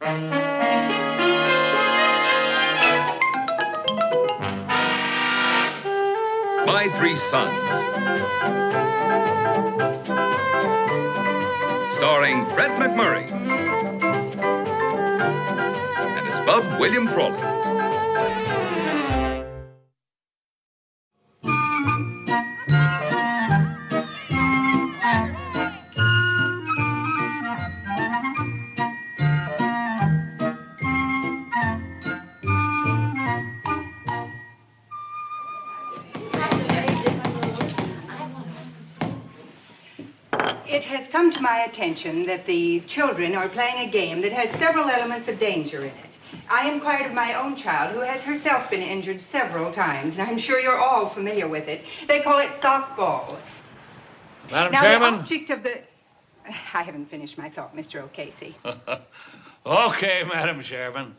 My Three Sons. Starring Fred McMurray. And as Bub, William Frawley. It has come to my attention that the children are playing a game that has several elements of danger in it. I inquired of my own child, who has herself been injured several times, and I'm sure you're all familiar with it. They call it softball. Madam Now, Chairman? the object of the... I haven't finished my thought, Mr. O'Casey. Okay, Madam Chairman.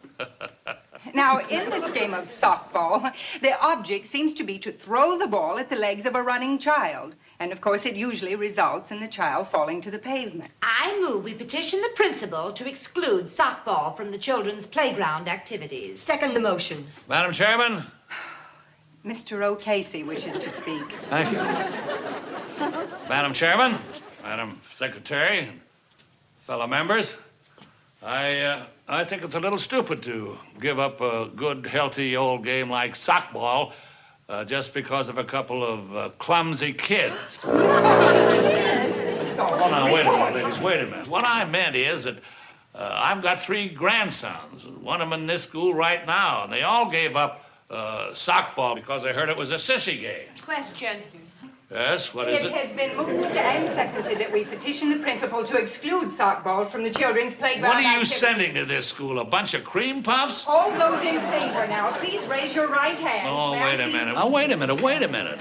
Now, in this game of softball, the object seems to be to throw the ball at the legs of a running child. And, of course, it usually results in the child falling to the pavement. I move we petition the principal to exclude softball from the children's playground activities. Second the motion. Madam Chairman? Mr. O'Casey wishes to speak. Thank you. Madam Chairman, Madam Secretary, and fellow members, I think it's a little stupid to give up a good, healthy old game like sockball just because of a couple of clumsy kids. Oh, now, wait a minute, ladies, wait a minute. What I meant is that I've got 3 grandsons, one of them in this school right now, and they all gave up sockball because they heard it was a sissy game. Question. Yes, what is it? It has been moved and seconded that we petition the principal to exclude softball from the children's playground What are you activities. sending to this school, a bunch of cream puffs? All those in favor now, please raise your right hand. Oh, wait a minute. Now, wait a minute.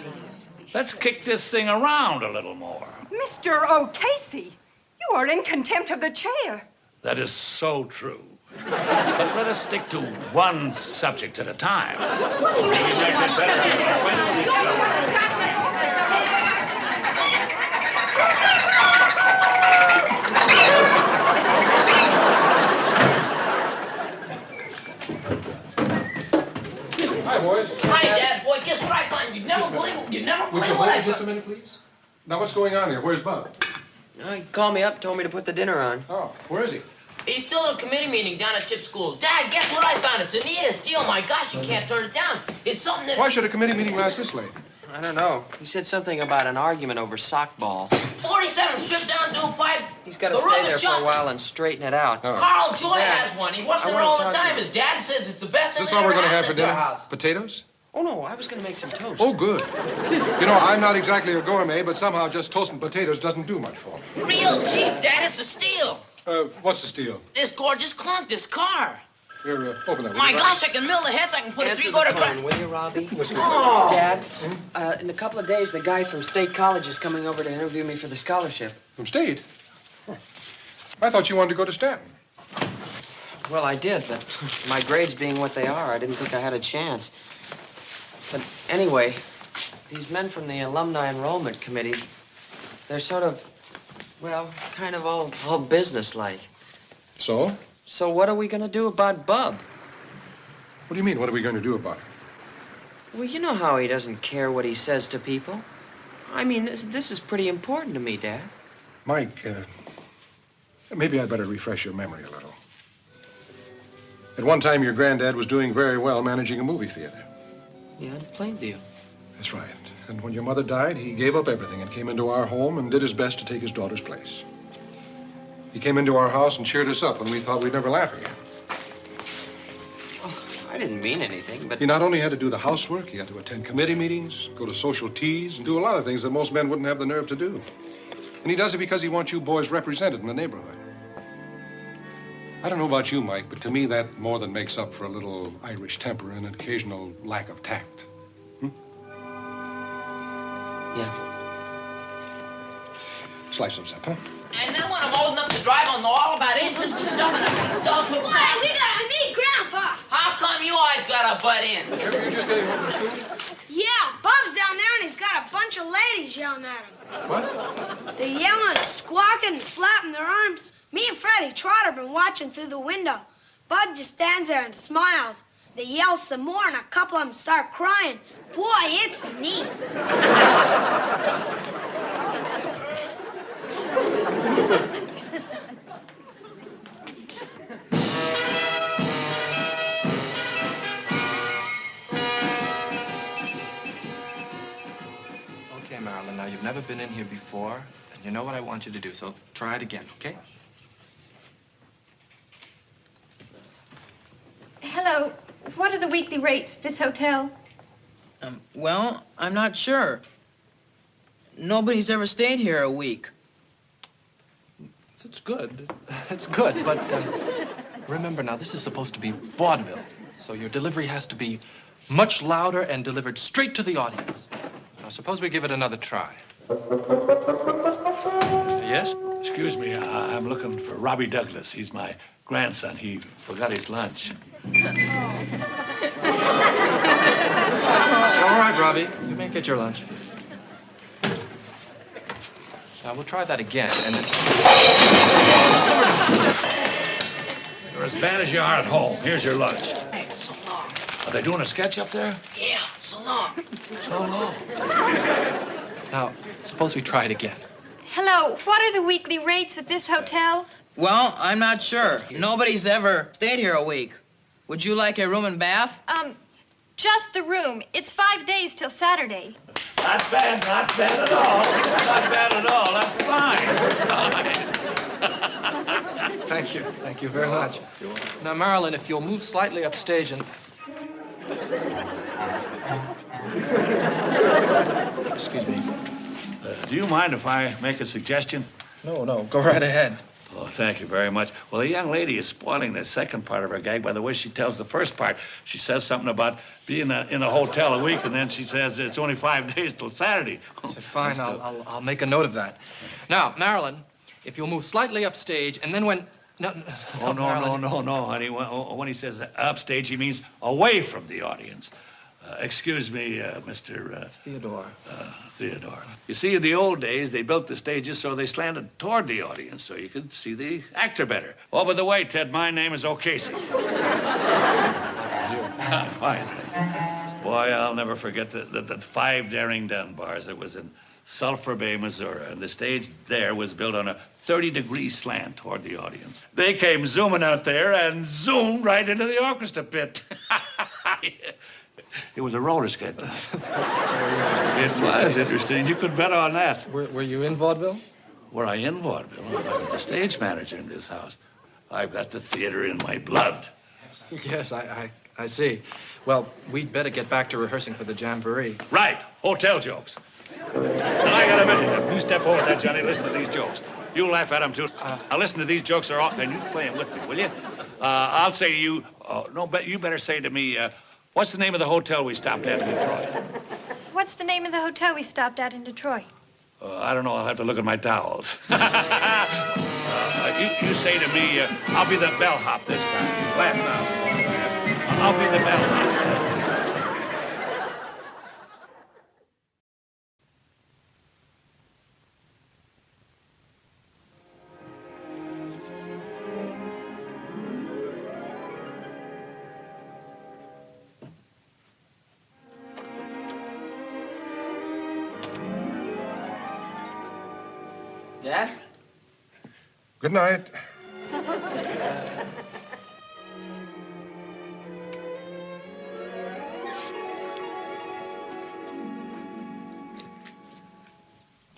Let's kick this thing around a little more. Mr. O'Casey, you are in contempt of the chair. That is so true. But let us stick to one subject at a time. Hi, boys. Hi, Dad. Boy, guess what I find? You'd never believe what I Just a minute, please. Now, what's going on here? Where's Bub? He called me up, told me to put the dinner on. Oh, where is he? He's still at a committee meeting down at Chip's school. Dad, guess what I found? It's a neatest deal. My gosh, you can't turn it down. It's something that... Why should a committee meeting last this late? I don't know. He said something about an argument over sockball. 47 stripped down dual pipe. He's got to The stay roof there is for a shut. while and straighten it out. Oh. Carl Joy Dad, has one. He wants I it there wanna all the talk to time. you. His dad says it's the best Is this thing all they we're ever going to had have for at their dinner? house. Potatoes? Oh, no, I was going to make some toast. Oh, good. You know, I'm not exactly a gourmet, but somehow just toasting potatoes doesn't do much for me. Real cheap, Dad. It's a steal. What's the steal? This gorgeous clunk, this car. Here, open that. My gosh, I can mill the heads. I can put a Answer the three-quarter... phone, will you, Robbie? Oh. Dad, in a couple of days, the guy from State College is coming over to interview me for the scholarship. From State? Huh. I thought you wanted to go to Stanton. Well, I did, but my grades being what they are, I didn't think I had a chance. But anyway, these men from the Alumni Enrollment Committee, they're sort of, well, kind of all business-like. So? So what are we going to do about Bub? What do you mean, what are we going to do about it? Well, you know how he doesn't care what he says to people. I mean, this is pretty important to me, Dad. Mike, maybe I'd better refresh your memory a little. At one time, your granddad was doing very well managing a movie theater. Yeah, in Plainview. That's right. And when your mother died, he gave up everything and came into our home and did his best to take his daughter's place. He came into our house and cheered us up when we thought we'd never laugh again. Oh, I didn't mean anything, but... He not only had to do the housework, he had to attend committee meetings, go to social teas, and do a lot of things that most men wouldn't have the nerve to do. And he does it because he wants you boys represented in the neighborhood. I don't know about you, Mike, but to me that more than makes up for a little Irish temper and an occasional lack of tact. Yeah. Slice some zip, huh? And then when I'm old enough to drive, I'll know all about engines and stuff, and I can install triple Why, we got a neat grandpa. How come you always gotta butt in? You're just getting home from school? Yeah, Bub's down there and he's got a bunch of ladies yelling at him. What? They're yelling, squawking, and flapping their arms. Me and Freddie Trotter been watching through the window. Bud just stands there and smiles. They yell some more, and a couple of them start crying. Boy, it's neat. Okay, Marilyn, now you've never been in here before, and you know what I want you to do, so try it again, okay? Hello. What are the weekly rates at this hotel? Well, I'm not sure. Nobody's ever stayed here a week. It's good. It's good, but remember now, this is supposed to be vaudeville, so your delivery has to be much louder and delivered straight to the audience. Now, suppose we give it another try. Yes? Excuse me, I'm looking for Robbie Douglas. He's my grandson. He forgot his lunch. All right, Robbie, you may get your lunch. Now, we'll try that again, and then... You're as bad as you are at home. Here's your lunch. Thanks, so long. Are they doing a sketch up there? Yeah, so long. So long. Now, suppose we try it again. Hello. What are the weekly rates at this hotel? Well, I'm not sure. Nobody's ever stayed here a week. Would you like a room and bath? Just the room. It's 5 days till Saturday. Not bad at all. Not bad at all. That's fine. Thank you very much. Now, Marilyn, if you'll move slightly upstage and... Excuse me. Do you mind if I make a suggestion? No, go right ahead. Oh, thank you very much. Well, the young lady is spoiling the second part of her gag by the way she tells the first part. She says something about being in a hotel a week, and then she says it's only 5 days till Saturday. Fine, I'll make a note of that. Now, Marilyn, if you'll move slightly upstage, and then when... No, honey. When he says upstage, he means away from the audience. Excuse me, Mr. Theodore. Theodore. You see, in the old days, they built the stages so they slanted toward the audience so you could see the actor better. Oh, by the way, Ted, my name is O'Casey. Fine, thanks. Boy, I'll never forget the 5 Daring Dunbars. It was in Sulphur Bay, Missouri, and the stage there was built on a 30-degree slant toward the audience. They came zooming out there and zoomed right into the orchestra pit. It was a roller skate. That's very interesting. It was interesting. You could bet on that. Were you in vaudeville? Were I in vaudeville? I was the stage manager in this house. I've got the theater in my blood. Yes, I see. Well, we'd better get back to rehearsing for the jamboree. Right. Hotel jokes. Now, I got a minute. You step over there, Johnny. Listen to these jokes. You laugh at them, too. Now, listen to these jokes, and you play them with me, will you? I'll say to you... you better say to me... what's the name of the hotel we stopped at in Detroit? What's the name of the hotel we stopped at in Detroit? I don't know. I'll have to look at my towels. You say to me, I'll be the bellhop this time. Laugh now. I'll be the bellhop. Dad? Good night.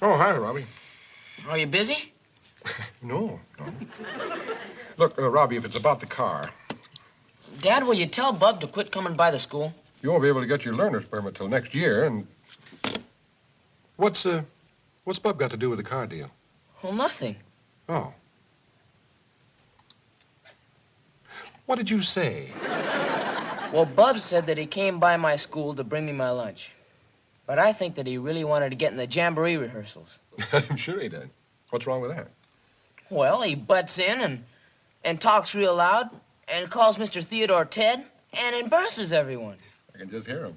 Oh, hi, Robbie. Are you busy? No. Look, Robbie, if it's about the car, Dad, will you tell Bub to quit coming by the school? you won't be able to get your learner's permit till next year, and... What's Bub got to do with the car deal? Well, nothing. Oh. What did you say? Well, Bub said that he came by my school to bring me my lunch. But I think that he really wanted to get in the jamboree rehearsals. I'm sure he did. What's wrong with that? Well, he butts in and talks real loud and calls Mr. Theodore Ted and embarrasses everyone. I can just hear him.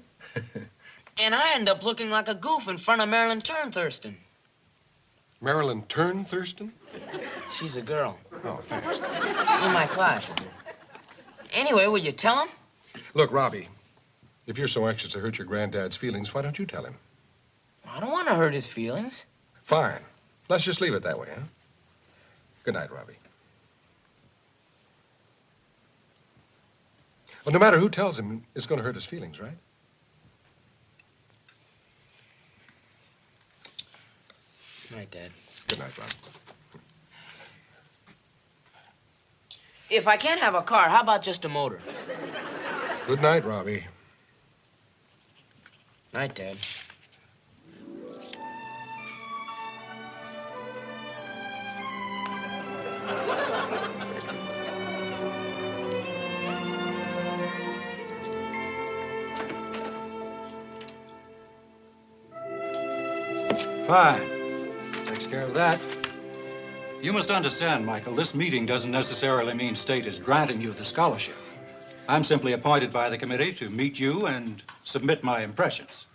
And I end up looking like a goof in front of Marilyn Turnthurston. Marilyn Turn Thurston? She's a girl. Oh, thanks. In my class. Anyway, will you tell him? Look, Robbie, if you're so anxious to hurt your granddad's feelings, why don't you tell him? I don't want to hurt his feelings. Fine. Let's just leave it that way, huh? Good night, Robbie. Well, no matter who tells him, it's going to hurt his feelings, right? Good night, Dad. Good night, Robbie. If I can't have a car, how about just a motor? Good night, Robbie. Night, Dad. Fine. Takes care of that. You must understand, Michael, this meeting doesn't necessarily mean State is granting you the scholarship. I'm simply appointed by the committee to meet you and submit my impressions.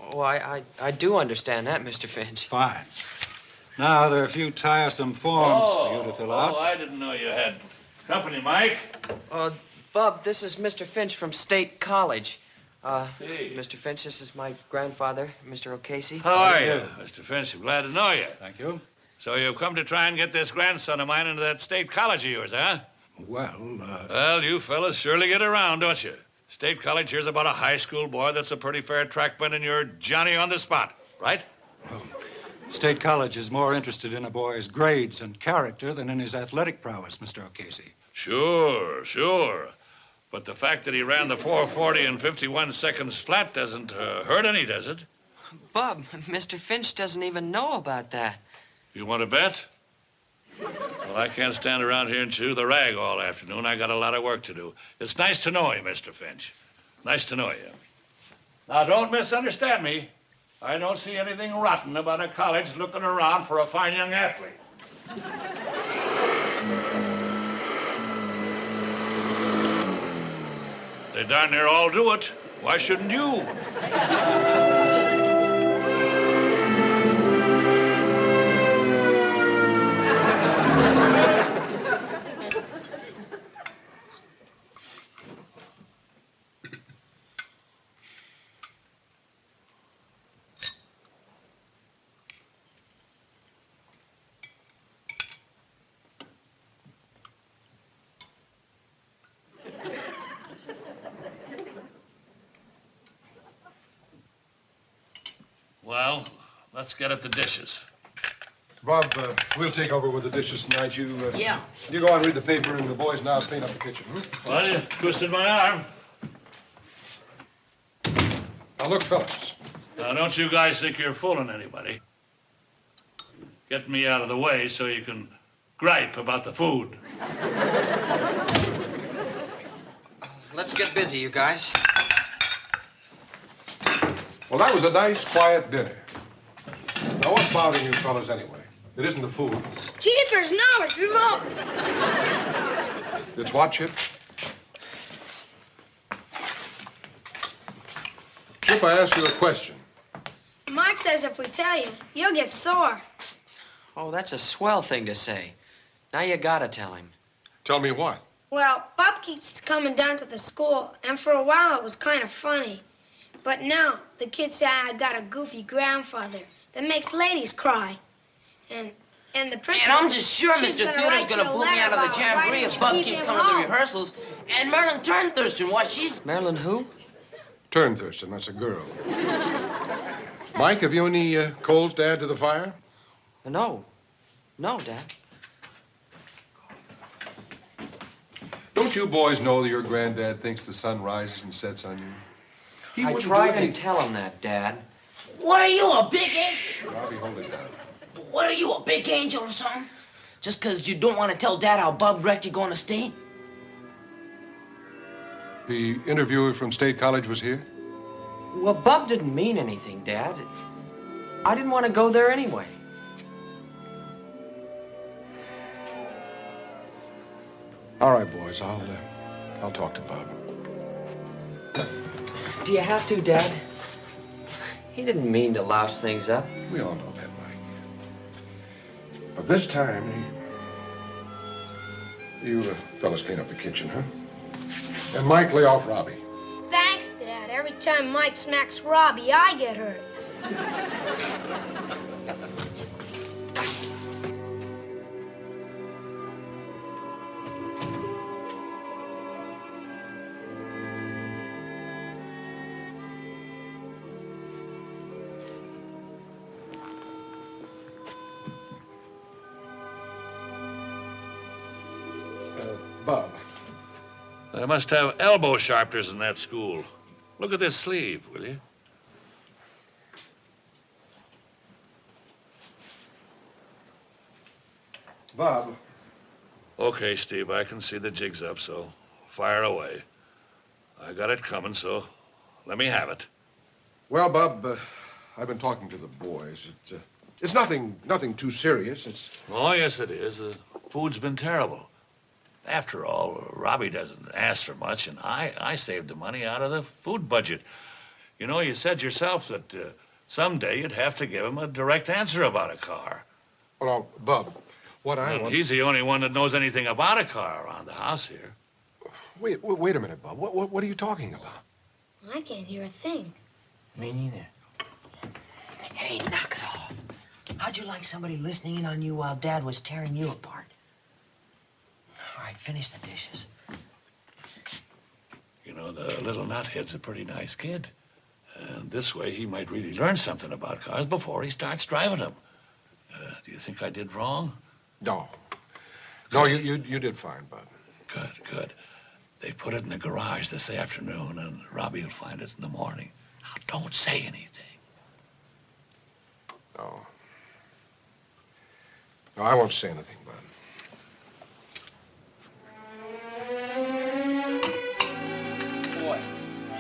Oh, I do understand that, Mr. Finch. Fine. Now, there are a few tiresome forms for you to fill out. Oh, I didn't know you had company, Mike. Bub, this is Mr. Finch from State College. See. Mr. Finch, this is my grandfather, Mr. O'Casey. How are you, Mr. Finch? I'm glad to know you. Thank you. So you've come to try and get this grandson of mine into that state college of yours, huh? Well, you fellas surely get around, don't you? State college here's about a high school boy that's a pretty fair trackman, and you're Johnny on the spot, right? Well, State College is more interested in a boy's grades and character than in his athletic prowess, Mr. O'Casey. Sure. But the fact that he ran the 4:40 in 51 seconds flat doesn't hurt any, does it? Bub, Mr. Finch doesn't even know about that. You want to bet? Well, I can't stand around here and chew the rag all afternoon. I got a lot of work to do. It's nice to know you, Mr. Finch. Nice to know you. Now, don't misunderstand me. I don't see anything rotten about a college looking around for a fine young athlete. They darn near all do it. Why shouldn't you? Well, let's get at the dishes. Bob, we'll take over with the dishes tonight. You Yeah. go on, read the paper, and the boys now clean up the kitchen. Well, you twisted my arm. Now, look, fellas. Now, don't you guys think you're fooling anybody. Get me out of the way so you can gripe about the food. Let's get busy, you guys. Well, that was a nice, quiet dinner. Now, what's bothering you fellas anyway? It isn't the food. Jeepers, no, it's remote. It's what, Chip? Chip, I asked you a question. Mike says if we tell you, you'll get sore. Oh, that's a swell thing to say. Now you gotta tell him. Tell me what? Well, Bob keeps coming down to the school, and for a while it was kind of funny. But now the kids say I got a goofy grandfather that makes ladies cry. And the principal... And I'm just sure she's Mr. Theodore's gonna boot me out of the jamboree if Bub keeps coming to rehearsals. And Marilyn Turn Thurston, why, she's... Marilyn who? Turn Thurston, that's a girl. Mike, have you any coals to add to the fire? No. No, Dad. Don't you boys know that your granddad thinks the sun rises and sets on you? He I wouldn't tried do to anything. tell him that, Dad. What are you, a big angel? Robbie, hold it down. What are you, a big angel or something? Just because you don't want to tell Dad how Bub wrecked you going to state? The interviewer from State College was here? Well, Bub didn't mean anything, Dad. I didn't want to go there anyway. All right, boys, I'll talk to Bob. Do you have to, Dad? He didn't mean to louse things up. We all know that, Mike. But this time, you fellas clean up the kitchen, huh? And Mike, lay off Robbie. Thanks, Dad. Every time Mike smacks Robbie, I get hurt. Bob. They must have elbow sharpeners in that school. Look at this sleeve, will you? Bob. Okay, Steve, I can see the jig's up, so fire away. I got it coming, so let me have it. Well, Bob, I've been talking to the boys. It's nothing too serious. Oh, yes, it is. The food's been terrible. After all, Robbie doesn't ask for much, and I saved the money out of the food budget. You know, you said yourself that someday you'd have to give him a direct answer about a car. Well, Bob, what I want... He's the only one that knows anything about a car around the house here. Wait a minute, Bob. What are you talking about? I can't hear a thing. Me neither. Hey, knock it off. How'd you like somebody listening in on you while Dad was tearing you apart? All right, finish the dishes. You know, the little nuthead's a pretty nice kid. And this way, he might really learn something about cars before he starts driving them. Do you think I did wrong? No. No, you did fine, Bob. Good. They put it in the garage this afternoon, and Robbie will find it in the morning. Now, don't say anything. No. No, I won't say anything, Bob. Boy,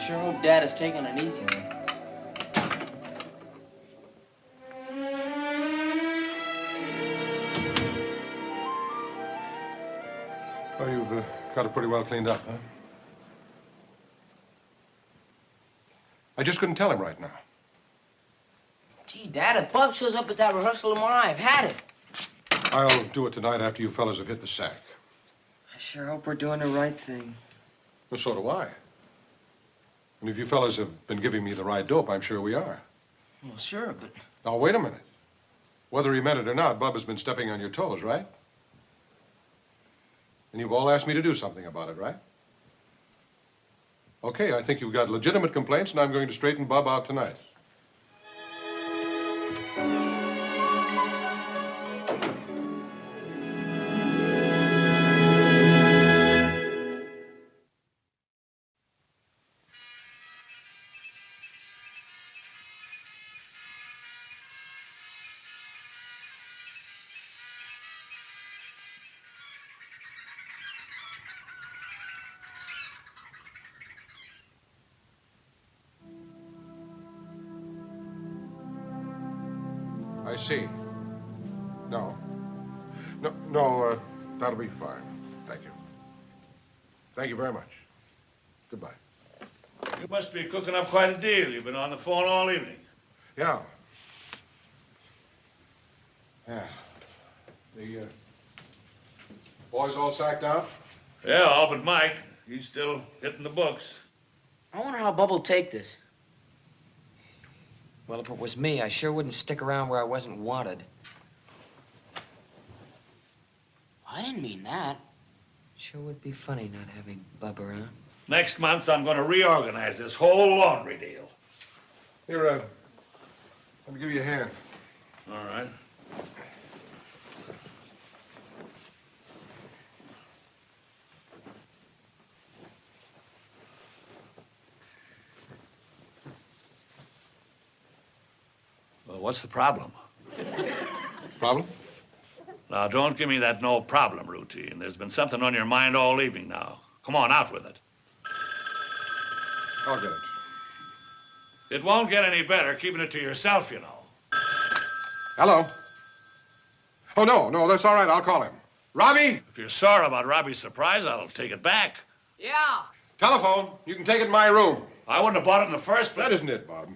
sure hope Dad is taking it easy on you. Well, you've got it pretty well cleaned up, huh? I just couldn't tell him right now. Gee, Dad, if Bub shows up at that rehearsal tomorrow, I've had it. I'll do it tonight after you fellas have hit the sack. I sure hope we're doing the right thing. Well, so do I. And if you fellas have been giving me the right dope, I'm sure we are. Well, sure, but... Now, wait a minute. Whether he meant it or not, Bub has been stepping on your toes, right? And you've all asked me to do something about it, right? Okay, I think you've got legitimate complaints, and I'm going to straighten Bub out tonight. I see. No, that'll be fine. Thank you. Thank you very much. Goodbye. You must be cooking up quite a deal. You've been on the phone all evening. Yeah. Yeah. The boys all sacked out? Yeah, all but Mike. He's still hitting the books. I wonder how Bub will take this. Well, if it was me, I sure wouldn't stick around where I wasn't wanted. I didn't mean that. Sure would be funny not having Bub around. Next month, I'm going to reorganize this whole laundry deal. Here, let me give you a hand. All right. Well, what's the problem? Problem? Now, don't give me that no problem routine. There's been something on your mind all evening now. Come on, out with it. I'll get it. It won't get any better keeping it to yourself, you know. Hello? Oh, no, that's all right. I'll call him. Robbie? If you're sore about Robbie's surprise, I'll take it back. Yeah. Telephone. You can take it in my room. I wouldn't have bought it in the first place. That isn't it, Bob.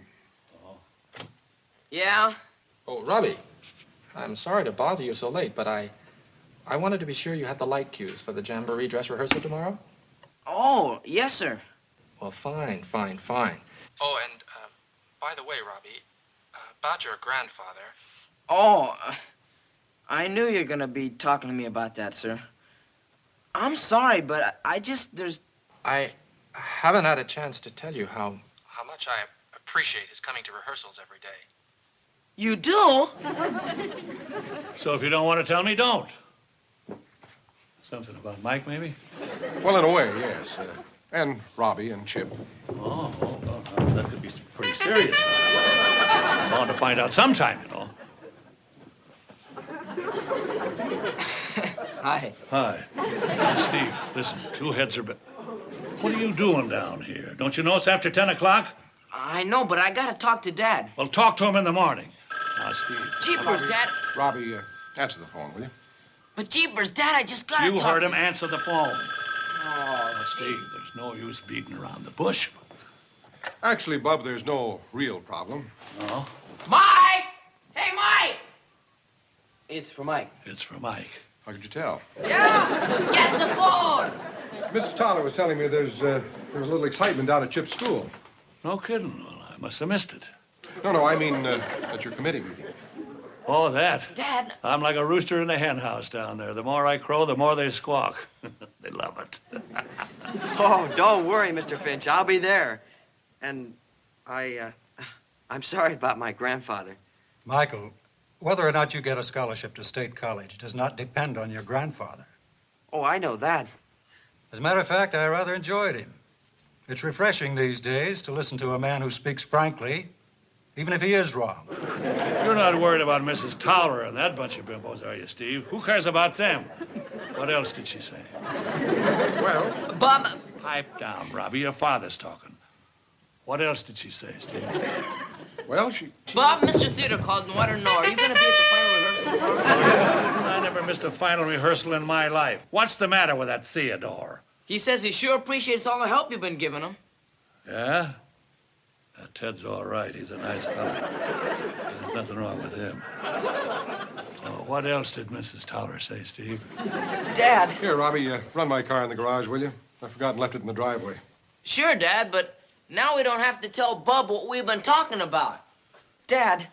Yeah? Oh, Robbie. I'm sorry to bother you so late, but I wanted to be sure you had the light cues for the jamboree dress rehearsal tomorrow. Oh, yes, sir. Well, fine. Oh, and by the way, Robbie, about your grandfather. Oh, I knew you were going to be talking to me about that, sir. I'm sorry, but I haven't had a chance to tell you how much I appreciate his coming to rehearsals every day. You do? So if you don't want to tell me, don't. Something about Mike, maybe? Well, in a way, yes. And Robbie and Chip. Oh, that could be pretty serious. I want to find out sometime, you know. Hi. Hi. Steve, listen, two heads are... What are you doing down here? Don't you know it's after 10 o'clock? I know, but I got to talk to Dad. Well, talk to him in the morning. Now, Steve. Jeepers, Dad. Robbie, answer the phone, will you? But jeepers, Dad, I just got to You talk heard to... him answer the phone. Oh, Now, Steve, there's no use beating around the bush. Actually, Bub, there's no real problem. No? Mike! Hey, Mike! it's for Mike. It's for Mike. How could you tell? Yeah! Get the phone! Mrs. Tyler was telling me there was a little excitement down at Chip's school. No kidding. Well, I must have missed it. No, I mean at your committee meeting. Oh, that. Dad. I'm like a rooster in a hen house down there. The more I crow, the more they squawk. They love it. Oh, don't worry, Mr. Finch. I'll be there. And I'm sorry about my grandfather. Michael, whether or not you get a scholarship to State College does not depend on your grandfather. Oh, I know that. As a matter of fact, I rather enjoyed him. It's refreshing these days to listen to a man who speaks frankly, even if he is wrong. You're not worried about Mrs. Towler and that bunch of bimbos, are you, Steve? Who cares about them? What else did she say? Well, Bob. Pipe down, Robbie. Your father's talking. What else did she say, Steve? well, she... Bob, Mr. Theater called and wanted to know, are you going to be at the final rehearsal tomorrow? I never missed a final rehearsal in my life. What's the matter with that Theodore? He says he sure appreciates all the help you've been giving him. Yeah? Ted's all right. He's a nice fellow. There's nothing wrong with him. Oh, what else did Mrs. Towler say, Steve? Dad. Here, Robbie, run my car in the garage, will you? I forgot and left it in the driveway. Sure, Dad, but now we don't have to tell Bub what we've been talking about. Dad.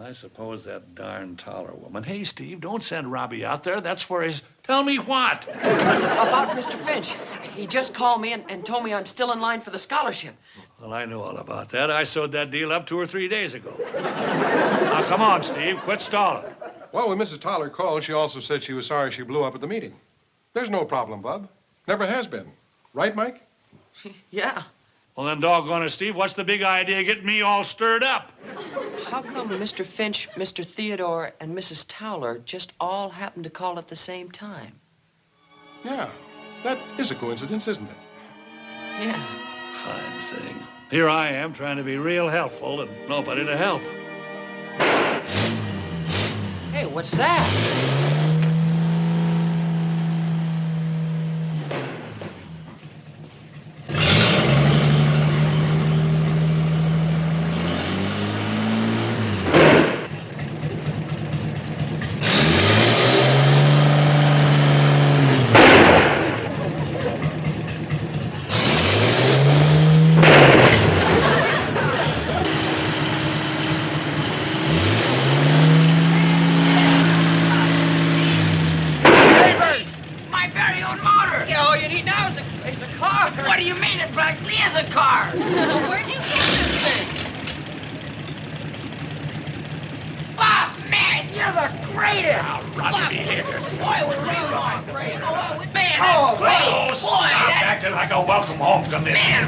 I suppose that darn Towler woman. Hey, Steve, don't send Robbie out there. That's where he's... Tell me what? About Mr. Finch. He just called me and told me I'm still in line for the scholarship. Well, I know all about that. I sewed that deal up 2 or 3 days ago. Now, come on, Steve. Quit stalling. Well, when Mrs. Tyler called, she also said she was sorry she blew up at the meeting. There's no problem, Bub. Never has been. Right, Mike? Yeah. Well, then, doggone it, Steve, what's the big idea getting me all stirred up? How come Mr. Finch, Mr. Theodore, and Mrs. Towler just all happened to call at the same time? Yeah, that is a coincidence, isn't it? Yeah. Fine thing. Here I am trying to be real helpful and nobody to help. Hey, what's that? What do you mean it practically is a car? Where'd you get this thing? Bob, man, you're the greatest! Robbie, here. Boy, we're real on great. Oh, man, that's great! Boy, Stop that's... acting like a welcome home committee. Man!